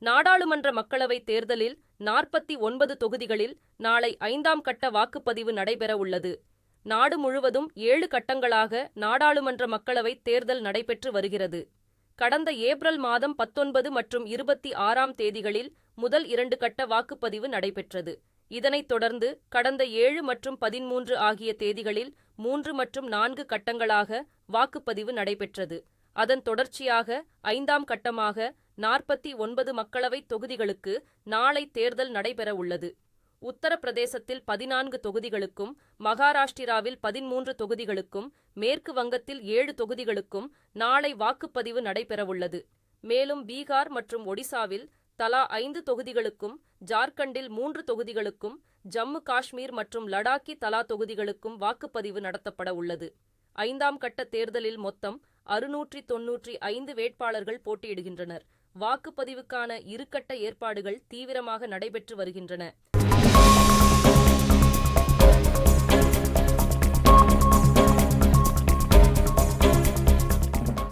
நாடாளுமன்ற மக்களவைத் தேர்தலில் 49 தொகுதிகளில் நாளை 5ஆம் கட்ட வாக்குப்பதிவு நடைபெற உள்ளது. நாடு முழுவதும் 7 கட்டங்களாக நாடாளுமன்ற மக்களவைத் தேர்தல் நடைபெற்று வருகிறது. கடந்த ஏப்ரல் மாதம் 19 மற்றும் 26ஆம் தேதிகளில் முதல் 2 கட்ட வாக்குப்பதிவு நடைபெற்றது. இதனைத் தொடர்ந்து கடந்த 7 மற்றும் 13 ஆகிய தேதிகளில் 3 மற்றும் 4 கட்டங்களாக வாக்குப்பதிவு நடைபெற்றது. அதன் தொடர்ச்சியாக 5ஆம் கட்டமாக 49 மக்களவைத் தொகுதிகளுக்கு நாளை தேர்தல் நடைபெற உள்ளது. உத்தரப்பிரதேசத்தில் 14 தொகுதிகளுக்கும், மகாராஷ்டிராவில் 13 தொகுதிகளுக்கும், மேற்கு வங்கத்தில் 7 தொகுதிகளுக்கும் நாளை வாக்குப்பதிவு நடைபெறவுள்ளது. மேலும் பீகார் மற்றும் ஒடிசாவில் தலா 5 தொகுதிகளுக்கும், ஜார்க்கண்டில் 3 தொகுதிகளுக்கும், ஜம்மு காஷ்மீர் மற்றும் லடாக்கி தலா தொகுதிகளுக்கும் வாக்குப்பதிவு நடத்தப்பட உள்ளது. 5ஆம் கட்ட தேர்தலில் மொத்தம் 695 வேட்பாளர்கள் போட்டியிடுகின்றனர். வாக்குப்பதிவுக்கான 2 கட்ட ஏற்பாடுகள் தீவிரமாக நடைபெற்று வருகின்றன.